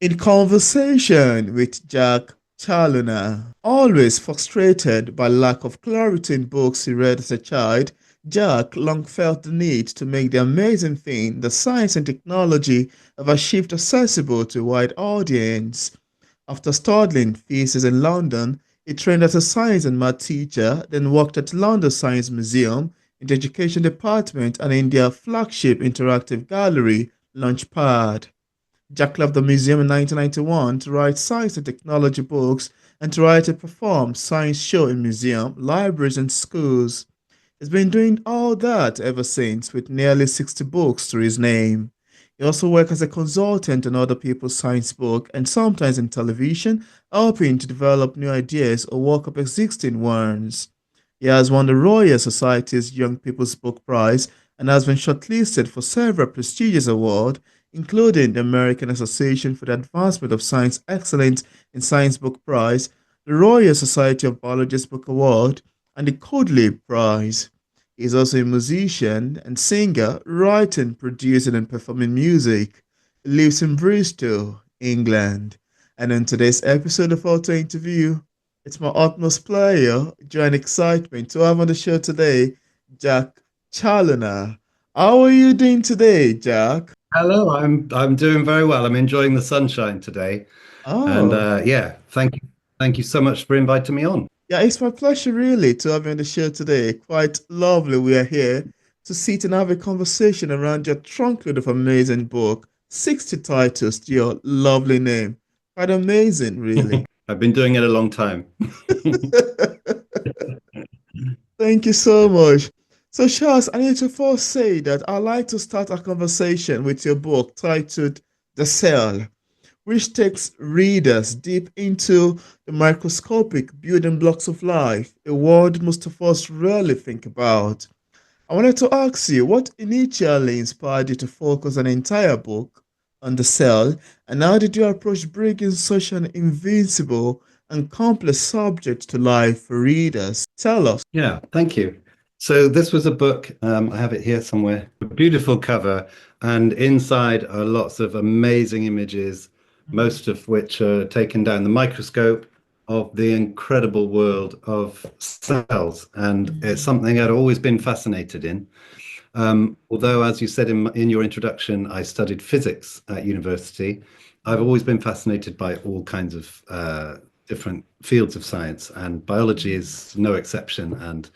In conversation with Jack Challoner, always frustrated by lack of clarity in books he read as a child, Jack long felt the need to make the amazing thing that science and technology have achieved accessible to a wide audience. After studying physics in London, he trained as a science and math teacher, then worked at London Science Museum in the education department and in their flagship interactive gallery, Launchpad. Jack left the museum in 1991 to write science and technology books and to write and perform science show in museums, libraries, and schools. He's been doing all that ever since, with nearly 60 books to his name. He also works as a consultant on other people's science book and sometimes in television, helping to develop new ideas or work up existing ones. He has won the Royal Society's Young People's Book Prize and has been shortlisted for several prestigious awards, including the American Association for the Advancement of Science Excellence in Science Book Prize, the Royal Society of Biologists Book Award, and the Codley Prize. He is also a musician and singer, writing, producing, and performing music. He lives in Bristol, England. And in today's episode of Auto Interview, it's my utmost pleasure, joy, and excitement to have on the show today Jack Challoner. How are you doing today, Jack? Hello, I'm doing very well. I'm enjoying the sunshine today, and Oh, yeah, thank you so much for inviting me on. yeah, it's my pleasure really to have you on the show today. Quite lovely. We are here to sit and have a conversation around your trunkload of amazing book, 60 titles to your lovely name. Quite amazing, really. I've been doing it a long time. Thank you so much. So, Charles, I need to first say that I'd like to start a conversation with your book titled The Cell, which takes readers deep into the microscopic building blocks of life, a world most of us rarely think about. I wanted to ask you what initially inspired you to focus an entire book on the cell, and how did you approach bringing such an invincible and complex subject to life for readers? Tell us. Yeah, thank you. So this was a book. I have it here somewhere. A beautiful cover, and inside are lots of amazing images, most of which are taken down the microscope of the incredible world of cells. And it's something I'd always been fascinated in. Although, as you said in your introduction, I studied physics at university, I've always been fascinated by all kinds of different fields of science, and biology is no exception. And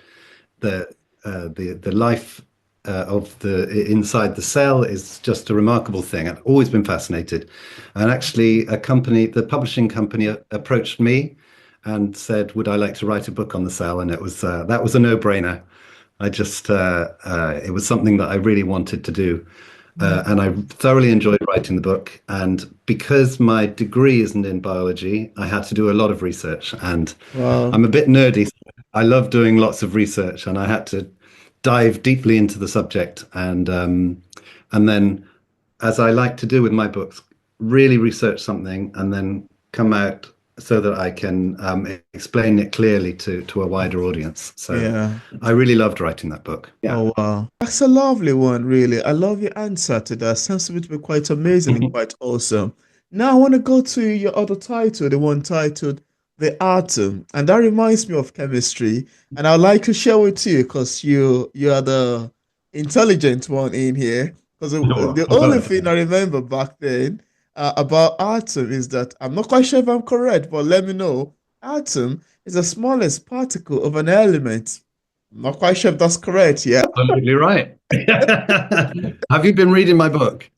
the life of the inside the cell is just a remarkable thing. I've always been fascinated, and actually, the publishing company, approached me and said, "Would I like to write a book on the cell?" And it was that was a no-brainer. It was something that I really wanted to do. And I thoroughly enjoyed writing the book. And because my degree isn't in biology, I had to do a lot of research. And Wow. I'm a bit nerdy. So I love doing lots of research, and I had to dive deeply into the subject. And then, as I like to do with my books, really research something and then come out so that I can explain it clearly to a wider audience. So Yeah. I really loved writing that book. Yeah. Oh, wow. That's a lovely one, really. I love your answer to that. Sounds to be quite amazing and quite awesome. Now, I want to go to your other title, the one titled The Atom. And that reminds me of chemistry. And I'd like to share with you because you are the intelligent one in here. Because Sure. the only thing I remember back then about atom is that I'm not quite sure if I'm correct, but let me know. Atom is the smallest particle of an element. I'm not quite sure if that's correct. Yeah. Absolutely right. Have you been reading my book?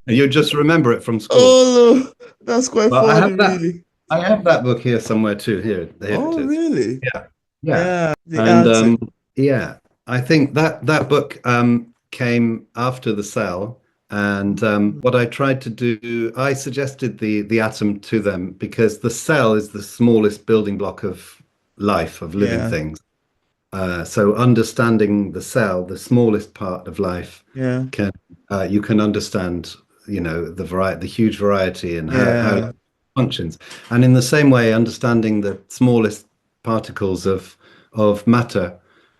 You just remember it from school. Oh, that's quite Well, funny, really. I have that book here somewhere too. Here it Oh, is. really? Yeah, yeah, Yeah, the and answer. yeah, I think that book came after The Cell, and what I tried to do, I suggested the atom to them because the cell is the smallest building block of life, of living Yeah, things. So understanding the cell, the smallest part of life, yeah, can you can understand, the huge variety and how yeah, life functions. And in the same way, understanding the smallest particles of matter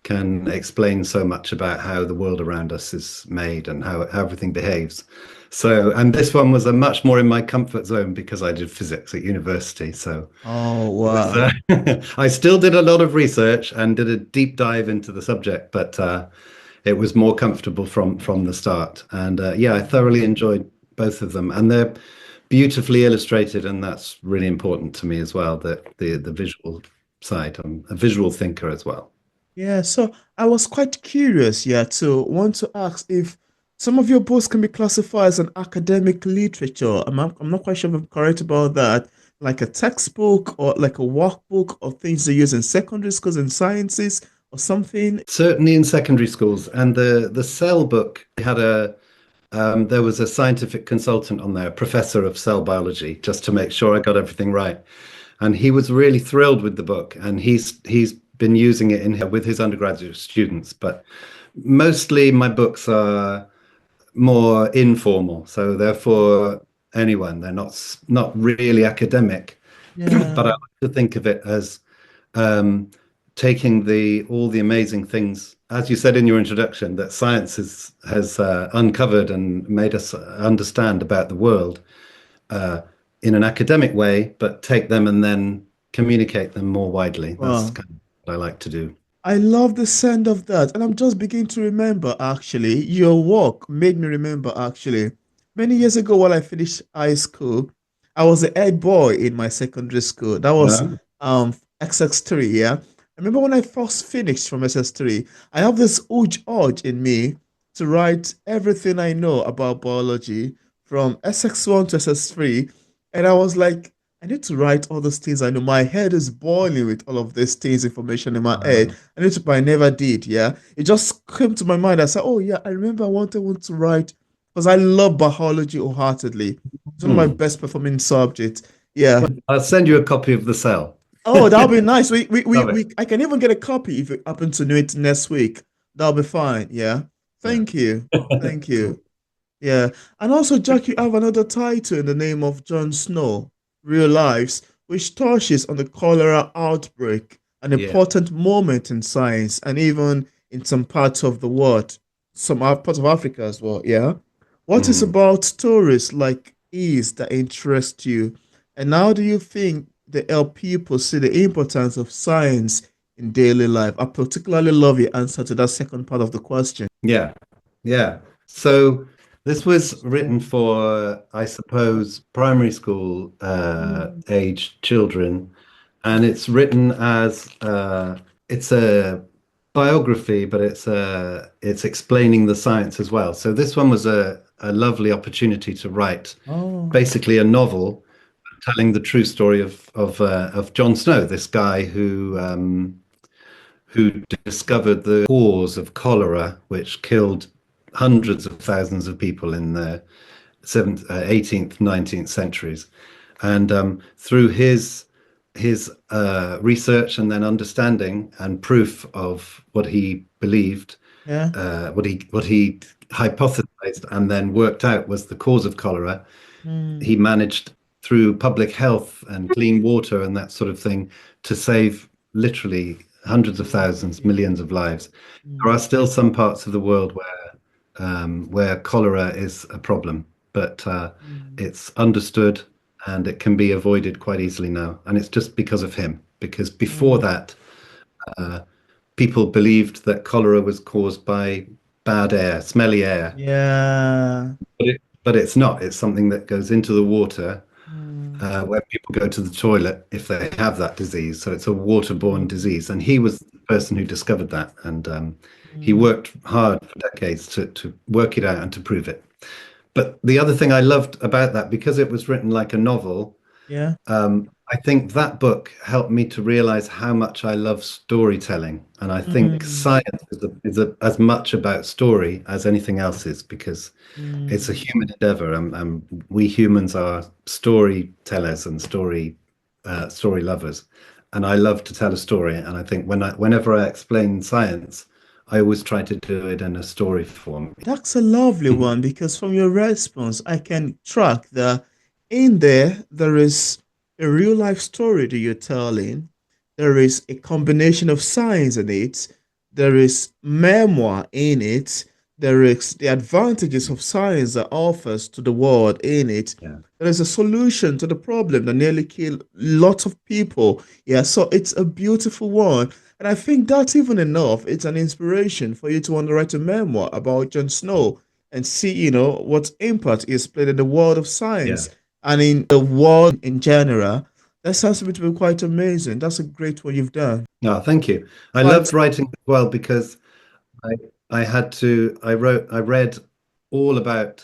can explain so much about how the world around us is made and how everything behaves. So, and this one was a much more in my comfort zone because I did physics at university. So Oh, it was, wow. I still did a lot of research and did a deep dive into the subject, but it was more comfortable from the start. And yeah, I thoroughly enjoyed both of them, and they're beautifully illustrated, and that's really important to me as well. The visual side. I'm a visual thinker as well. Yeah, so I was quite curious, yeah, to want to ask if some of your books can be classified as an academic literature. I'm not quite sure if I'm correct about that, like a textbook or like a workbook or things they use in secondary schools and sciences or something. Certainly in secondary schools, and the cell book had a there was a scientific consultant on there, a professor of cell biology, just to make sure I got everything right. And he was really thrilled with the book, and he's been using it in here with his undergraduate students. But mostly my books are more informal, so they're for anyone. They're not really academic, but I Yeah. like to think of it as um, taking the all the amazing things, as you said in your introduction, that science has uncovered and made us understand about the world uh, in an academic way, but take them and then communicate them more widely. That's Wow. kind of what I like to do. I love the sound of that. And I'm just beginning to remember actually, your work made me remember actually. Many years ago, while I finished high school, I was the head boy in my secondary school. That was No? XX3, yeah. I remember when I first finished from SS3, I have this huge urge in me to write everything I know about biology from SX1 to SS3. And I was like, I need to write all those things I know. My head is boiling with all of these things, information in my head. I need to, but I never did. Yeah, it just came to my mind. I said, "Oh yeah, I remember I want to write because I love biology wholeheartedly. It's one of my Hmm. best performing subjects." Yeah. I'll send you a copy of The Cell. Oh, that'll be nice. Love it. I can even get a copy if you happen to know it next week. That'll be fine. Yeah. Yeah. Thank you. Thank you. Cool. Yeah. And also, Jack, you have another title in the name of Jon Snow, Real Lives, which touches on the cholera outbreak, an Yeah. important moment in science and even in some parts of the world, some parts of Africa as well. Yeah. What is Mhm. about stories like these that interest you? And how do you think they help people see the importance of science in daily life? I particularly love your answer to that second part of the question. Yeah. Yeah. So this was written for, I suppose, primary school Mm. age children, and it's written as it's a biography, but it's explaining the science as well. So this one was a lovely opportunity to write Oh, basically a novel telling the true story of Jon Snow, this guy who discovered the cause of cholera, which killed hundreds of thousands of people in the 18th, 19th centuries. And through his research and then understanding and proof of what he believed, yeah. what he hypothesized and then worked out was the cause of cholera, Mm, he managed through public health and clean water and that sort of thing to save literally hundreds of thousands, millions of lives. There are mm, still some parts of the world where cholera is a problem, but mm, it's understood and it can be avoided quite easily now. And it's just because of him, because before mm. that, people believed that cholera was caused by bad air, smelly air. Yeah. But it's not. It's something that goes into the water Mm, where people go to the toilet if they have that disease. So it's a waterborne mm, disease. And he was the person who discovered that. And he mm. worked hard for decades to work it out and to prove it. But the other thing I loved about that, because it was written like a novel, Yeah. I think that book helped me to realize how much I love storytelling. And I think Mm, science as much about story as anything else is, because it's a mm, human endeavor, and we humans are storytellers and story lovers. And I love to tell a story. And I think whenever I explain science, I always try to do it in a story form. That's a lovely one because from your response, I can track that in there is a real life story that you're telling. There is a combination of science in it, there is memoir in it, there is the advantages of science that offers to the world in it. Yeah. There is a solution to the problem that nearly killed lots of people. Yeah, so it's a beautiful one. And I think that's even enough. It's an inspiration for you to want to write a memoir about Jon Snow and see, what impact is played in the world of Yeah. science and in the world in general. That sounds to be quite amazing. That's a great one you've done. Oh, thank you. I Quite, loved writing as well because I I read all about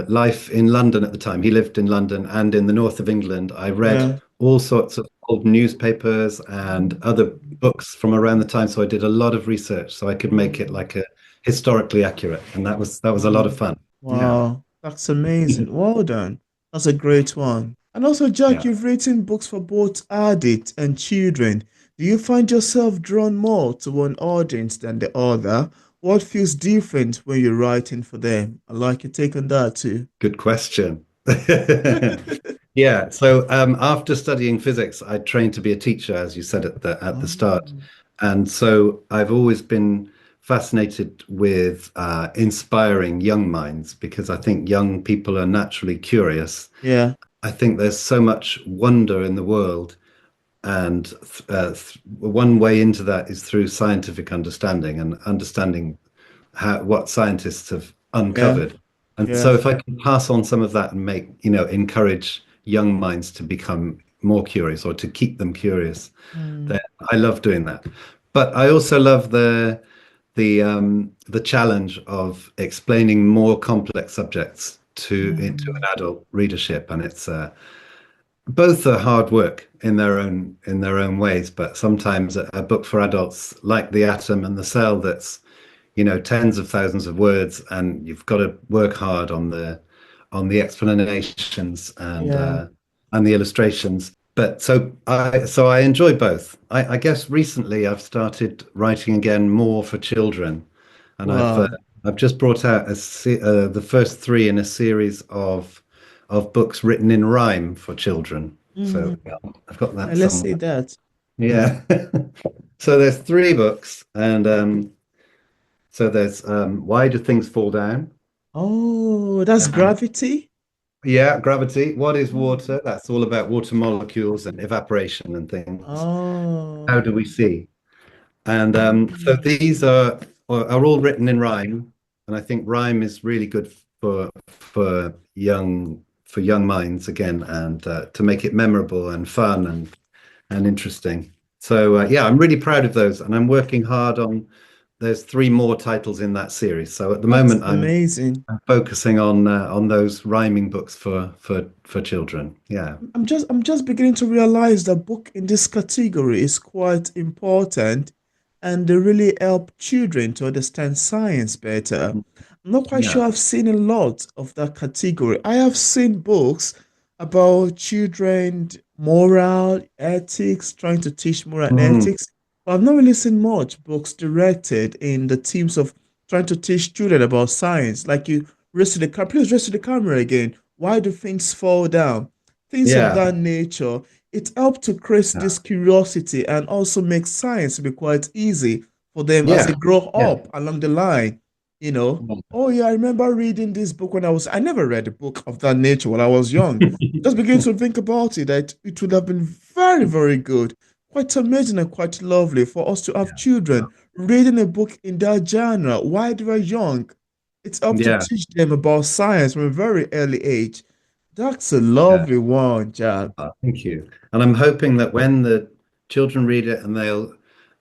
life in London at the time. He lived in London and in the north of England. I read yeah. all sorts of old newspapers and other books from around the time. So I did a lot of research so I could make it Mm, like a historically accurate, and that was a lot of mm. fun. Yeah, Wow, that's amazing. Well done. That's a great one. And also, Jack, yeah. you've written books for both adults and children. Do you find yourself drawn more to one audience than the other? What feels different when you're writing for them? I like your take on that too. Good question. Yeah. So after studying physics, I trained to be a teacher, as you said at the start, Oh, and so I've always been fascinated with inspiring young minds because I think young people are naturally curious. yeah, I think there's so much wonder in the world, and one way into that is through scientific understanding and understanding what scientists have yeah, uncovered. And yeah. so if I can pass on some of that and encourage young minds to become more curious or to keep them curious, Mm, then I love doing that. But I also love the challenge of explaining more complex subjects to an mm. adult readership, and it's both are hard work in their own ways. But sometimes a book for adults, like The Atom and the Cell, that's tens of thousands of words, and you've got to work hard on the explanations Yeah. and the illustrations. But so I enjoy both. I guess recently I've started writing again more for children, and Wow. I've just brought out the first three in a series of books written in rhyme for children. So Mm. yeah, I've got Yeah, that let's say somewhere. that. Yeah. So there's three books, and so there's why do things fall down? Oh, that's Um, gravity. yeah, gravity. What is Mm. water? That's all about water molecules and evaporation and things. Oh. How do we see? And so Mm. these are all written in rhyme, and I think rhyme is really good for young minds again, and to make it memorable and fun and interesting. So yeah, I'm really proud of those, and I'm working hard on. There's three more titles in that series. So at the That's moment, I'm amazing. focusing on those rhyming books for children. Yeah. I'm just beginning to realize that book in this category is quite important and they really help children to understand science better. I'm not quite Yeah. sure I've seen a lot of that category. I have seen books about children, moral, ethics, trying to teach moral and Mm, ethics, but I've not really seen much books directed in the themes of trying to teach children about science. Like you raise to the camera, please raise to the camera again. Why do things fall down? Things of yeah. that nature. It helped to create Yeah. this curiosity and also make science be quite easy for them as they Yeah. grow Yeah. up along the line. You know, oh yeah, I remember reading this book I never read a book of that nature when I was young. Just begin to think about it, that it would have been very, very good, quite amazing and quite lovely for us to have Yeah. children reading a book in that genre while they were young. It's up to Yeah. teach them about science from a very early age. That's a Yeah. lovely one, Jack. Thank you. And I'm hoping that when the children read it, and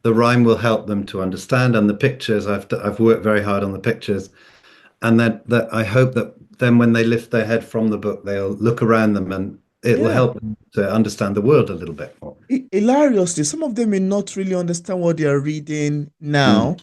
the rhyme will help them to understand, and the pictures, I've worked very hard on the pictures, and that I hope that then when they lift their head from the book, they'll look around them, and it will Yeah, help them to understand the world a little bit more. hilariously, some of them may not really understand what they are reading Mm. now.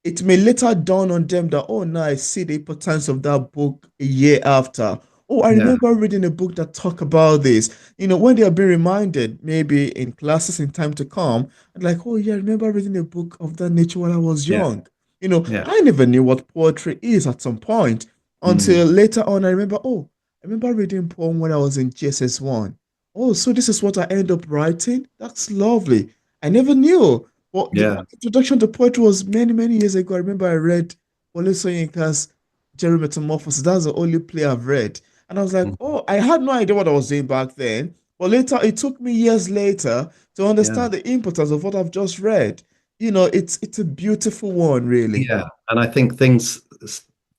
It may later dawn on them that, oh, now I see the importance of that book a year after. Oh, I Yeah. remember reading a book that talked about this. When they are being reminded, maybe in classes in time to come, and like, oh, yeah, I remember reading a book of that nature when I was Yeah. young. Yeah. I never knew what poetry is at some point Mm. until later on. I remember, oh, I remember reading poem when I was in GSS1. Oh, so this is what I end up writing? That's lovely. I never knew. Well, the Yeah. introduction to poetry was many, many years ago. I remember I read Wole Soyinka's Jerry Metamorphosis. That's the only play I've read. And I was like, Mhm. oh, I had no idea what I was doing back then. But later, it took me years later to Yeah. understand the importance of what I've just read. It's a beautiful one, really. Yeah. And I think things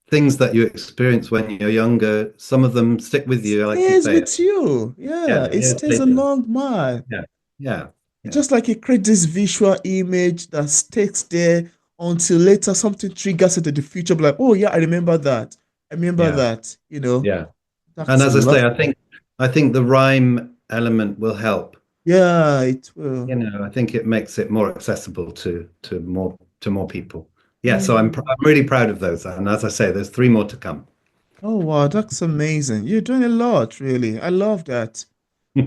that you experience when you're younger, some of them stick with you, like you Stays say. with you. Yeah, Yeah, it years stays later. along, man. Yeah. Yeah. It's Yeah. just like it creates this visual image that sticks there until later something triggers it in the future. Be like, oh yeah, I remember that. I remember Yeah. that. Yeah. And That's as I say, lovely. I think the rhyme element will help. Yeah, it will. I think it makes it more accessible to more people. Yeah, so I'm Mm. really proud of those. And as I say, there's three more to come. Oh wow, that's amazing. You're doing a lot, really. I love that.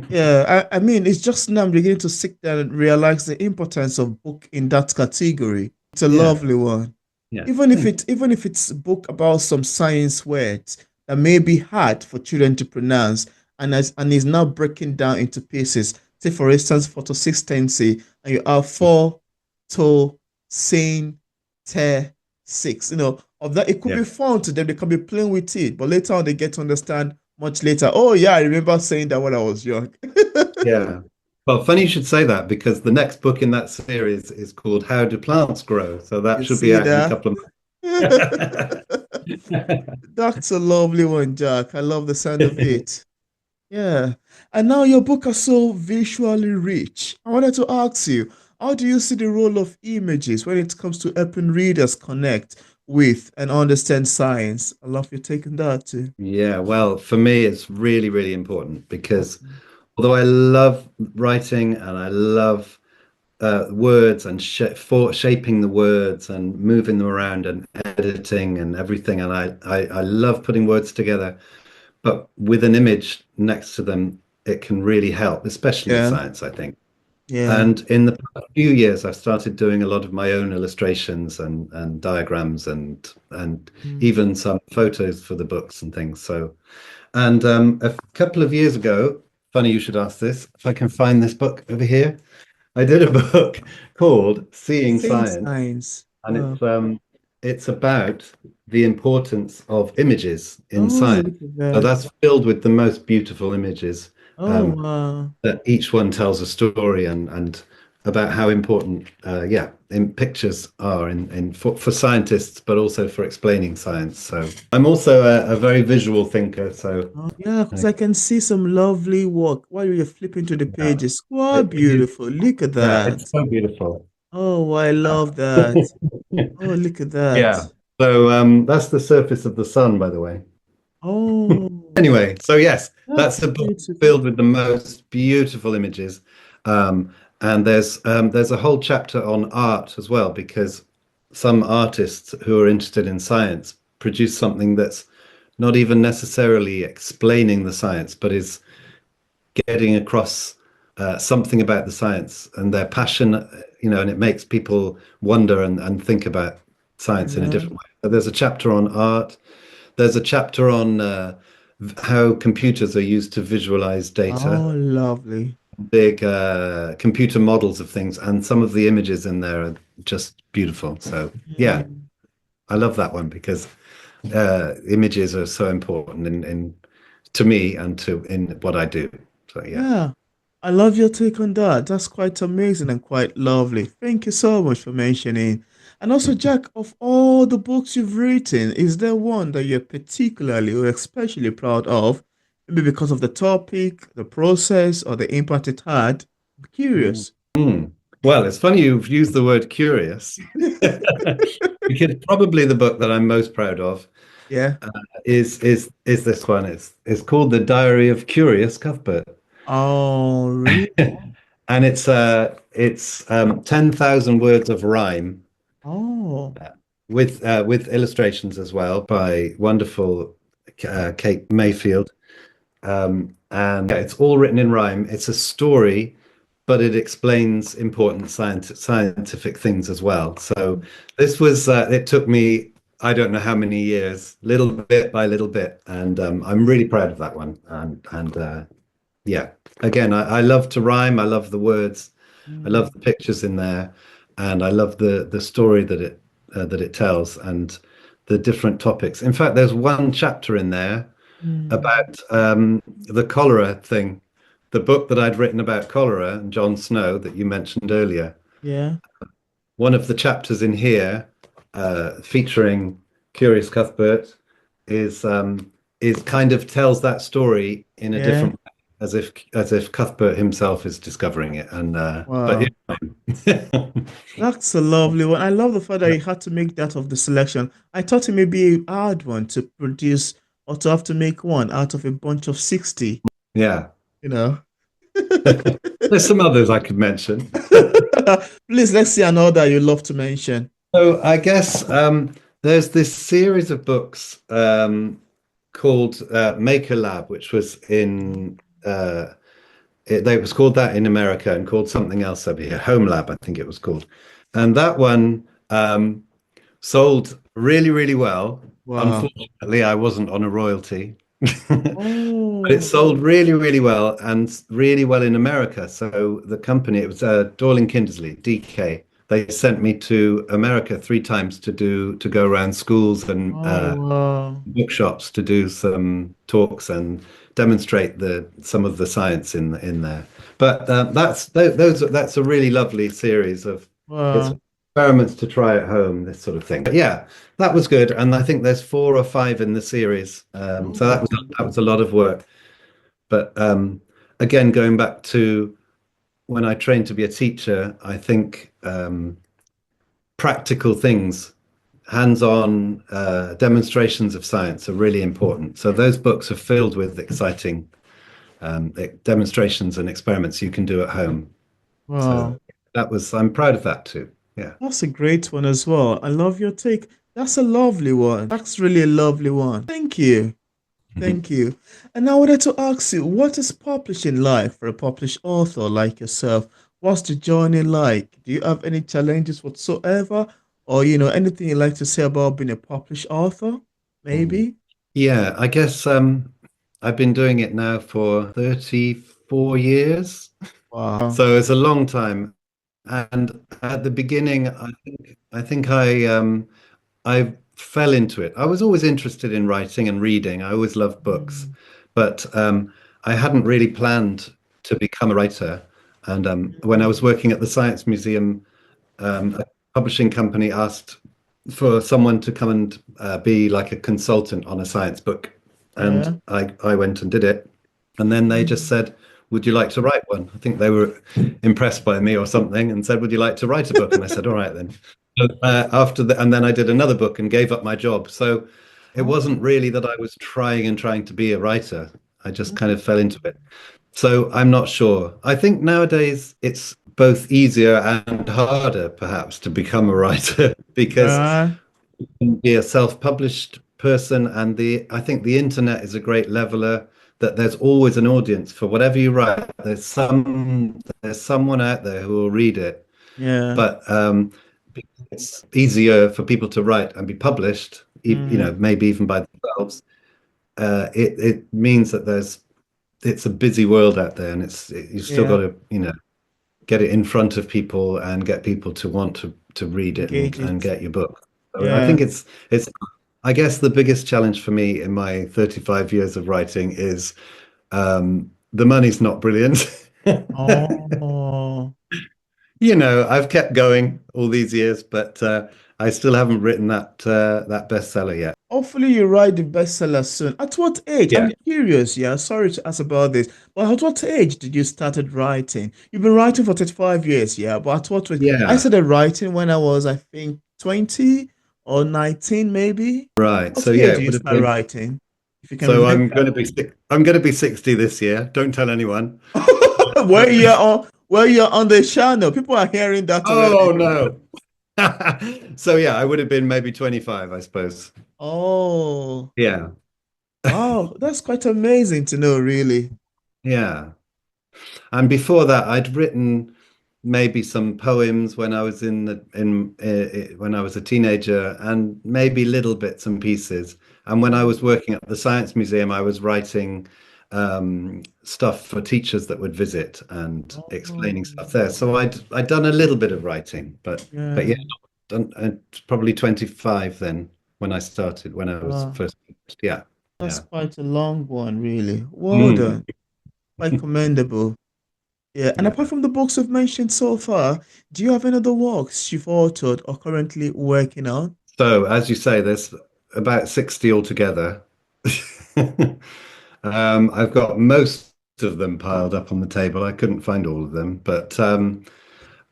Yeah, I mean, it's just now I'm beginning to sit down and realize the importance of book in that category. It's a Yeah, lovely one. yeah. Even if it's a book about some science words that may be hard for children to pronounce and is now breaking down into pieces. Say for instance, photosynthency, and you have four to sin te six. Of that it could Yeah, be fun to them, they can be playing with it, but later on they get to understand much later. Oh yeah, I remember saying that when I was young. yeah. Well, funny you should say that because the next book in that series is called How Do Plants Grow? So that You should be see out in a that? couple of months. That's a lovely one, Jack. I love the sound of it. Yeah. And now your book is so visually rich. I wanted to ask you, how do you see the role of images when it comes to helping readers connect with and understand science? I love you taking that too. Yeah, well, for me, it's really, really important because although I love writing and I love words and shaping the words and moving them around and editing and everything, and I love putting words together, but with an image next to them, it can really help, especially with Yeah. science, I think. Yeah. And in the past few years, I've started doing a lot of my own illustrations and diagrams and Mm. even some photos for the books and things. So, and a couple of years ago, funny you should ask this, if I can find this book over here, I did a book called Seeing Saying Science, science. and Wow. it's about the importance of images in Oh, science. look at So that. that's filled with the most beautiful images. Oh, Um, wow. that each one tells a story and about how important yeah in pictures are in for scientists but also for explaining science. So I'm also a very visual thinker, so Oh, yeah, because uh, I can see some lovely work while you're flipping to the yeah, pages. Quite it is, beautiful. Look at yeah, it's that. so beautiful. Oh, I love that. Oh, look at that. Yeah, so that's the surface of the sun, by the way. Oh, Anyway, so yes, that's that's a book beautiful. filled with the most beautiful images. And there's a whole chapter on art as well, because some artists who are interested in science produce something that's not even necessarily explaining the science, but is getting across something about the science and their passion, and it makes people wonder and think about science in a Yeah. different way. So there's a chapter on art. There's a chapter on how computers are used to visualize data, Oh, lovely. big computer models of things, and some of the images in there are just beautiful. So, yeah, Mm. I love that one because images are so important in to me and to in what I do. So, yeah. Yeah, I love your take on that. That's quite amazing and quite lovely. Thank you so much for mentioning. And also, Jack, of all the books you've written, is there one that you're particularly or especially proud of? Maybe because of the topic, the process, or the impact it had? I'm curious. Mm. Well, it's funny you've used the word curious because probably the book that I'm most proud of Yeah. is this one. It's called The Diary of Curious Cuthbert. Oh, really? And it's 10,000 words of rhyme Oh. with illustrations as well by wonderful Kate Mayfield. And yeah, it's all written in rhyme. It's a story, but it explains important scientific things as well. So it took me, I don't know how many years, little bit by little bit, and I'm really proud of that one. And yeah, again, I love to rhyme. I love the words. I love Mm. the pictures in there. and I love the story that it tells and the different topics. In fact, there's one chapter in there Mm. about the cholera thing, the book that I'd written about cholera and John Snow that you mentioned earlier. Yeah, One of the chapters in here, featuring Curious Cuthbert, is kind of tells that story in a yeah. different way, as if Cuthbert himself is discovering it. And but Wow. yeah. That's a lovely one. I love the fact that you had to make that of the selection. I thought it may be a hard one to produce or to have to make one out of a bunch of 60, Yeah. you know. There's some others I could mention. Please, let's see another you love to mention. So I guess there's this series of books called Maker Lab, which was in it was called that in America and called something else over here, Home Lab, I think it was called. And that one sold really, really well. Wow. Unfortunately, I wasn't on a royalty. But it Oh, sold really, really well and really well in America. So the company, it was Dorling Kindersley, DK. They sent me to America 3 times to go around schools and oh, wow. bookshops to do some talks and demonstrate the some of the science in there. But that's a really lovely series of it's Wow. experiments to try at home, this sort of thing. But yeah, that was good, and I think there's 4 or 5 in the series. So Oh, that was a lot of work. But again, going back to when I trained to be a teacher, I think practical things, hands-on demonstrations of science are really important. So those books are filled with exciting demonstrations and experiments you can do at home. So wow. I'm proud of that too. Yeah. That's a great one as well. I love your take. That's a lovely one. That's really a lovely one. Thank you. Thank you. And I wanted to ask you, what is publishing like for a published author like yourself? What's the journey like? Do you have any challenges whatsoever? Or, anything you like to say about being a published author? Mm. Maybe? Yeah, I guess I've been doing it now for 34 years. Wow. So it's a long time. And at the beginning, I think I fell into it. I was always interested in writing and reading. I always loved books, Mm, but I hadn't really planned to become a writer. And when I mm, was working at the Science Museum, a publishing company asked for someone to come and be like a consultant on a science book, and yeah. I went and did it. And then they just Mm, said, "Would you like to write one?" I think they were impressed by me or something, and said, "Would you like to write a book?" And I said, "All right then." So, and then I did another book and gave up my job. So it wasn't oh, really that I was trying to be a writer. I just kind of fell into it. So I'm not sure. I think nowadays it's both easier and harder, perhaps, to become a writer because yeah. you can be a self-published person, and the I think the internet is a great leveler. That there's always an audience for whatever you write. There's someone out there who will read it, Yeah. but it's easier for people to write and be published. Mm, Maybe even by themselves. It means that it's a busy world out there, and you've still got yeah. to get it in front of people and get people to want to read it Engage and it. get your book. So I Yeah. think it's I guess the biggest challenge for me in my 35 years of writing is the money's not brilliant. Oh. I've kept going all these years, but I still haven't written that bestseller yet. Hopefully you write the bestseller soon. At what age? I'm Yeah. curious, yeah. Sorry to ask about this. But at what age did you started writing? You've been writing for 35 years, yeah. But at what age? I Yeah. started writing when I was, I think, 20 or 19, maybe. Right. What So yeah, age did it you would have start been. writing? If you can So remember. I'm going to be 60 this year. Don't tell anyone. Where you're on the channel. People are hearing that already. Oh no. So yeah, I would have been maybe 25, I suppose. Oh, Yeah. wow. That's quite amazing to know, really. Yeah. And before that, I'd written maybe some poems when I was when I was a teenager, and maybe little bits and pieces. And when I was working at the Science Museum, I was writing. stuff for teachers that would visit and Oh, explaining stuff there. So I'd done a little bit of writing, but yeah, yeah. done, probably 25 then when I started, when I was Wow. first. Yeah, That's yeah. quite a long one, really. Well Mm. done. Quite commendable. Yeah. And Yeah. apart from the books we've mentioned so far, do you have any other works you've authored or currently working on? So as you say, there's about 60 altogether. I've got most of them piled up on the table. I couldn't find all of them, but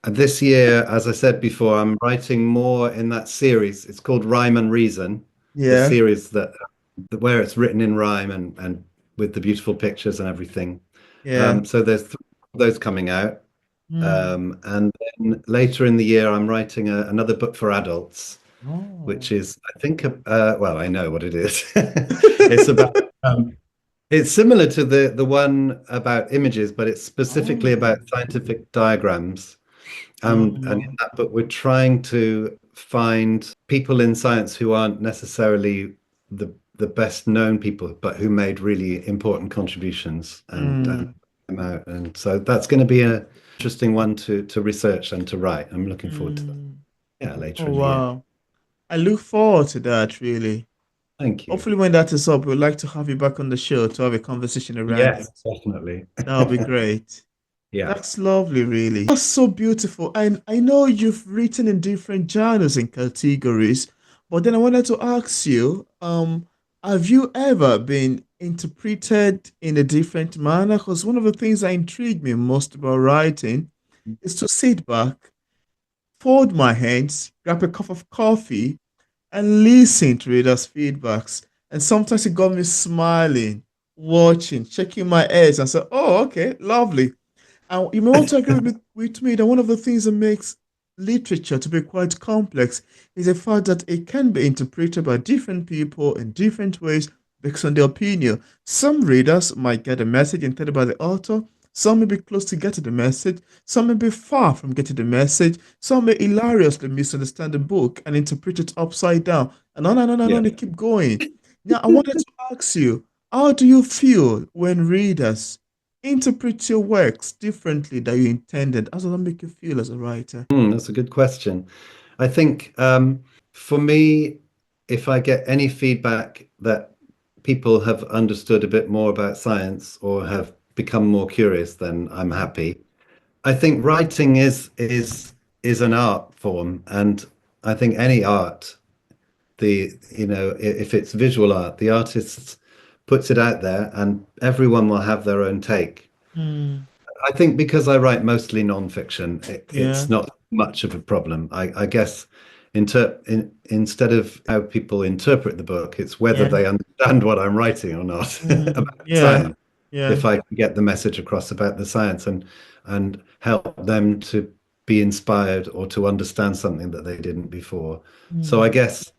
this year, as I said before, I'm writing more in that series. It's called Rhyme and Reason, the Yeah. series where it's written in rhyme and with the beautiful pictures and everything. Yeah. So there's three of those coming out. Hmm. And then later in the year, I'm writing another book for adults, Oh. which is, I think, well, I know what it is. It's about, it's similar to the one about images, but it's specifically Oh. about scientific diagrams. And in Oh. that book, we're trying to find people in science who aren't necessarily the best known people, but who made really important contributions and Hmm. them out. And so that's going to be an interesting one to research and to write. I'm looking forward to that. Hmm. Yeah, later Oh, in the year. wow. I look forward to that, really. Thank you. Hopefully, when that is up, we'd like to have you back on the show to have a conversation around Yes, it. definitely. That would be great. Yeah. That's lovely, really. That's so beautiful. And I know you've written in different genres and categories, but then I wanted to ask you, have you ever been interpreted in a different manner? Because one of the things that intrigue me most about writing is to sit back, fold my hands, grab a cup of coffee, and listen to readers' feedbacks. And sometimes it got me smiling, watching, shaking my head, and say, "Oh, okay, lovely." And you may want to agree with me that one of the things that makes literature to be quite complex is the fact that it can be interpreted by different people in different ways based on their opinion. Some readers might get a message intended by the author, some may be close to getting the message, some may be far from getting the message, some may hilariously misunderstand the book and interpret it upside down, and on and on and Yeah. on they keep going. Now, I wanted to ask you, how do you feel when readers interpret your works differently than you intended? How does that make you feel as a writer? That's a good question. I think for me, if I get any feedback that people have understood a bit more about science or have become more curious, then I'm happy. I think writing is an art form, and I think any art, if it's visual art, the artist puts it out there, and everyone will have their own take. Hmm. I think because I write mostly non-fiction, it's Yeah. not much of a problem. I guess instead of how people interpret the book, it's whether Yeah. they understand what I'm writing or not Hmm. about Yeah. science. Yeah. If I can get the message across about the science and help them to be inspired or to understand something that they didn't before. So I Hmm. guess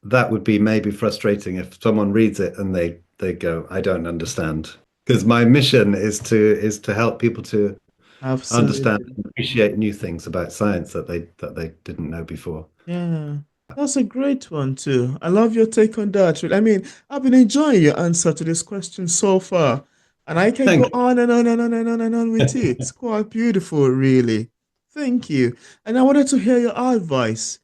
that would be maybe frustrating if someone reads it and they go, I don't understand. Because my mission is to help people to understand Absolutely. and appreciate new things about science that they didn't know before. Yeah, that's a great one too. I love your take on that. I mean, I've been enjoying your answer to this question so far, and I can go Thank on and on and on and on and on with it. It's quite beautiful, really. Thank you. And I wanted to hear your advice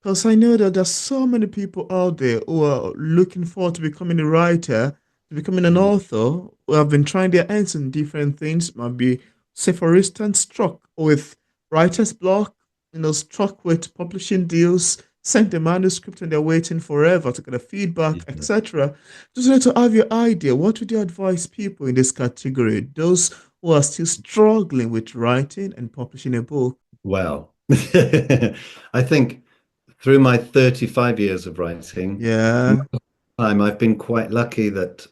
because I know that there's so many people out there who are looking forward to becoming a writer, to becoming an you. author, who have been trying their hands on different things, might be, say, for instance, struck with writer's block, struck with publishing deals, sent the manuscript and they're waiting forever to get a feedback, Yeah. etc. Just wanted to have your idea. What would you advise people in this category, those who are still struggling with writing and publishing a book? Well, I think through my 35 years of writing, Yeah. I've been quite lucky that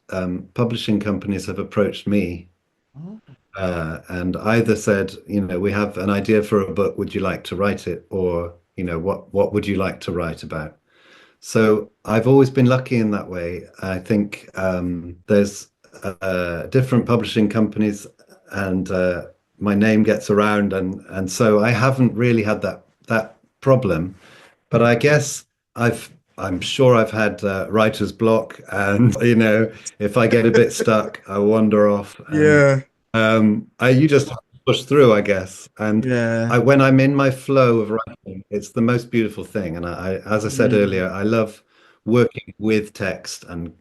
publishing companies have approached me Oh. and either said, we have an idea for a book, would you like to write it? Or, what would you like to write about? So I've always been lucky in that way. I think there's different publishing companies, and my name gets around, and so I haven't really had that problem. But I guess I've I'm sure I've had writer's block, and if I get a bit stuck, I wander off, and Yeah, you just have to push through, I guess. And yeah. when I'm in my flow of writing, it's the most beautiful thing. And as I said earlier, Mm, I love working with text and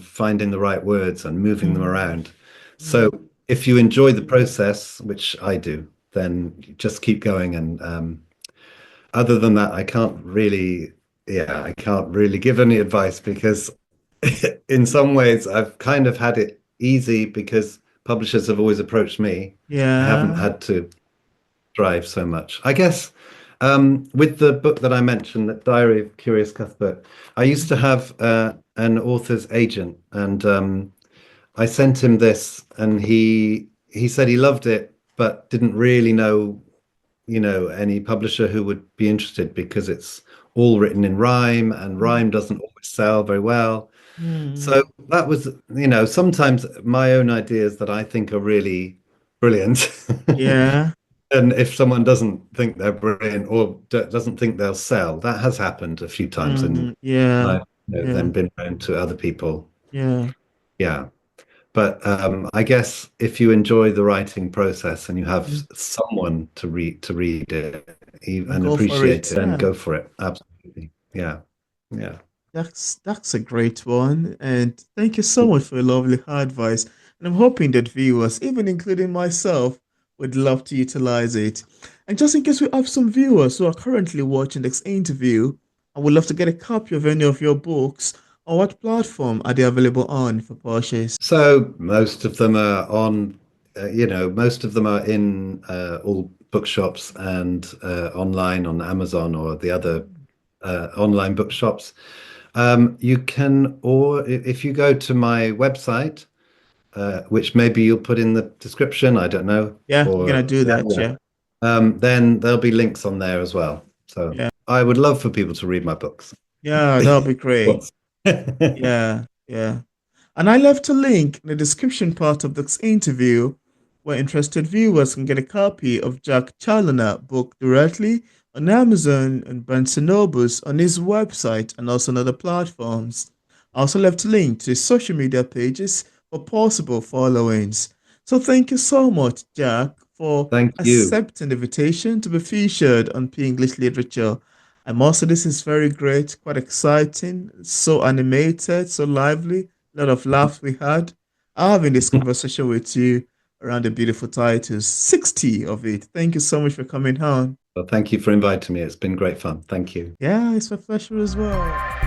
finding the right words and moving them mm, around. So mm. if you enjoy the process, which I do, then just keep going. And other than that, I can't really give any advice because in some ways I've kind of had it easy because publishers have always approached me. I haven't Yeah. had to strive so much. I guess with the book that I mentioned, that Diary of Curious Cuthbert, I used to have an author's agent, and I sent him this, and he said he loved it, but didn't really know any publisher who would be interested because it's all written in rhyme and Mm, rhyme doesn't always sell very well. So mm. that was, sometimes my own ideas that I think are really brilliant. Yeah. And if someone doesn't think they're brilliant or doesn't think they'll sell, that has happened a few times. And Yeah. I've then Yeah. been around to other people. Yeah. Yeah. But I guess if you enjoy the writing process and you have Mm. someone to read it And and go for appreciate it. it, then Yeah. go for it. Absolutely. Yeah. Yeah. That's a great one. And thank you so much for your lovely advice. And I'm hoping that viewers, even including myself, would love to utilize it. And just in case we have some viewers who are currently watching this interview, I would love to get a copy of any of your books. On what platform are they available on for purchase? So most of them are on, most of them are in all bookshops and online on Amazon or the other online bookshops. You can, or if you go to my website, which maybe you'll put in the description, I don't know, Yeah, I'm or gonna do yeah, that. yeah. Yeah. Then there'll be links on there as well. So Yeah. I would love for people to read my books. Yeah, that'll be great. Books. Yeah. Yeah. And I left a link in the description part of this interview where interested viewers can get a copy of Jack Challoner book directly on Amazon and Barnes& and Nobles on his website and also on other platforms. I also left a link to his social media pages for possible followings. So thank you so much, Jack, for Thank you. accepting the invitation to be featured on P English Literature. I must say this is very great, quite exciting, so animated, so lively, a lot of laughs we had having this conversation with you around the beautiful titles, 60 of it. Thank you so much for coming on. Well, thank you for inviting me. It's been great fun. Thank you. Yeah, it's my pleasure as well.